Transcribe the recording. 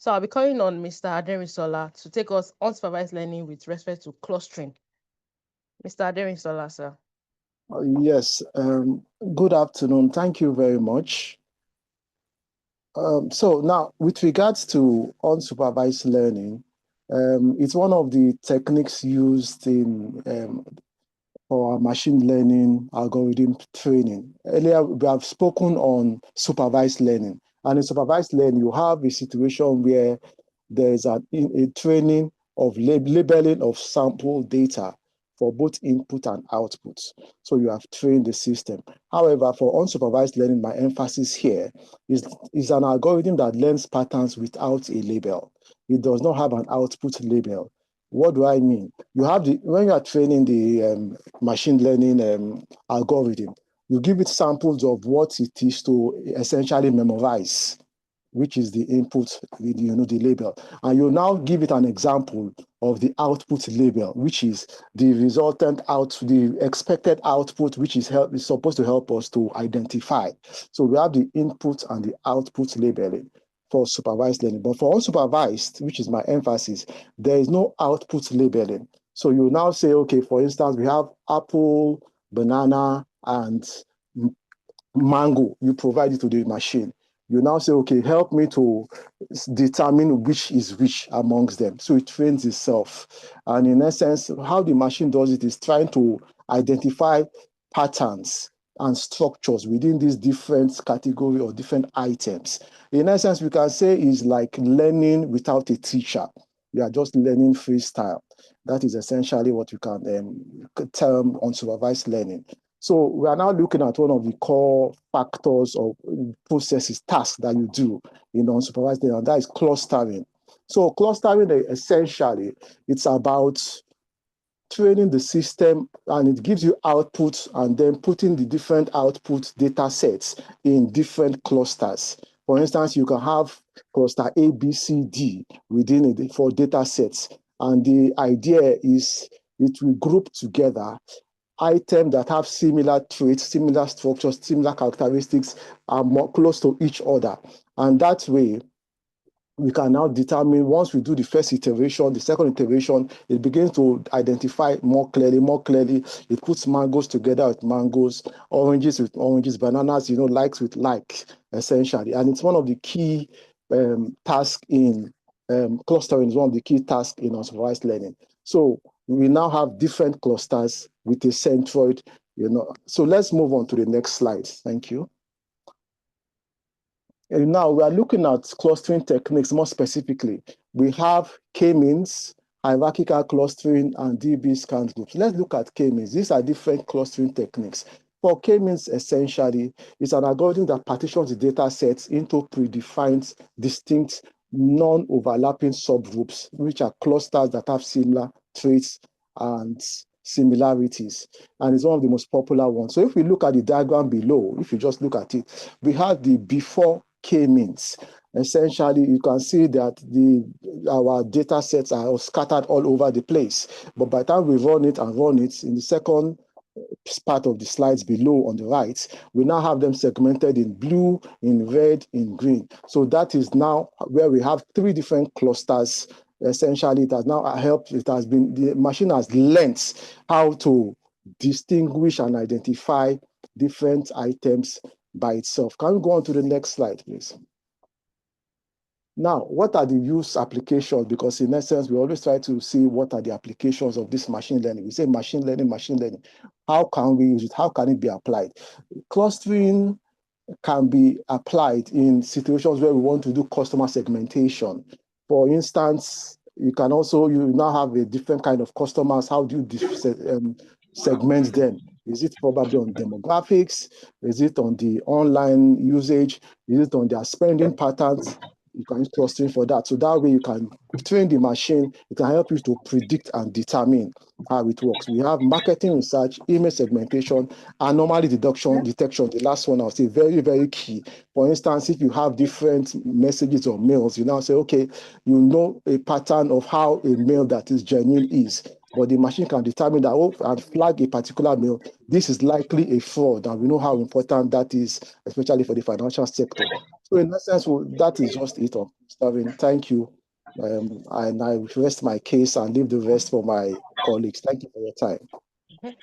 So I'll be calling on Mr. Aderinsola to take us unsupervised learning with respect to clustering. Mr. Aderinsola, sir. Yes, good afternoon. Thank you very much. So now, with regards to unsupervised learning, it's one of the techniques used in for our machine learning algorithm training. Earlier, we have spoken on supervised learning. And in supervised learning, you have a situation where there's a training of labeling of sample data for both input and output. So you have trained the system. However, for unsupervised learning, my emphasis here is an algorithm that learns patterns without a label. It does not have an output label. What do I mean? You have when you are training the machine learning algorithm, you give it samples of what it is to essentially memorize, which is the input with the label, and you now give it an example of the output label, which is the resultant the expected output, which is supposed to help us to identify. So we have the input and the output labeling for supervised learning. But for unsupervised, which is my emphasis, there is no output labeling. So you now say, okay, for instance, we have apple, banana, and mango. You provide it to the machine. You now say, okay, help me to determine which is which amongst them. So it trains itself. And in essence, how the machine does it is trying to identify patterns and structures within these different categories or different items. In essence, we can say is like learning without a teacher. You are just learning freestyle. That is essentially what you can term unsupervised learning. So we are now looking at one of the core factors or processes, tasks that you do in unsupervised learning, and that is clustering. So clustering, essentially, it's about training the system, and it gives you outputs and then putting the different output data sets in different clusters. For instance, you can have cluster A, B, C, D within it for data sets. And the idea is it will group together items that have similar traits, similar structures, similar characteristics, are more close to each other. And that way, we can now determine, once we do the first iteration, the second iteration, it begins to identify more clearly. It puts mangoes together with mangoes, oranges with oranges, bananas, likes with like, essentially. And it's one of the key tasks in clustering, is one of the key tasks in unsupervised learning. So we now have different clusters with a centroid, So let's move on to the next slide. Thank you. And now we are looking at clustering techniques more specifically. We have k-means, hierarchical clustering, and DB scant groups. Let's look at k-means. These are different clustering techniques. For k-means, essentially, it's an algorithm that partitions the data sets into predefined, distinct, non-overlapping subgroups, which are clusters that have similar traits and similarities. And it's one of the most popular ones. So if we look at the diagram below, if you just look at it, we have the before k-means. Essentially, you can see that our data sets are scattered all over the place. But by the time we run it in the second part of the slides below on the right, we now have them segmented in blue, in red, in green. So that is now where we have three different clusters. Essentially, it has now helped, the machine has learned how to distinguish and identify different items by itself. Can we go on to the next slide, please? Now, what are the use applications? Because in essence, we always try to see what are the applications of this machine learning. We say machine learning. How can we use it? How can it be applied? Clustering can be applied in situations where we want to do customer segmentation. For instance, you now have a different kind of customers. How do you segment them? Is it probably on demographics? Is it on the online usage? Is it on their spending patterns? You can use clustering for that. So that way you can train the machine. It can help you to predict and determine how it works. We have marketing research, image segmentation, anomaly detection. The last one I'll say very, very key. For instance, if you have different messages or mails, you now say, okay, you know a pattern of how a mail that is genuine is. but the machine can determine that, oh, and flag a particular mail. This is likely a fraud, and we know how important that is, especially for the financial sector. So in that sense, that is just it. Sterling, thank you. And I rest my case and leave the rest for my colleagues. Thank you for your time.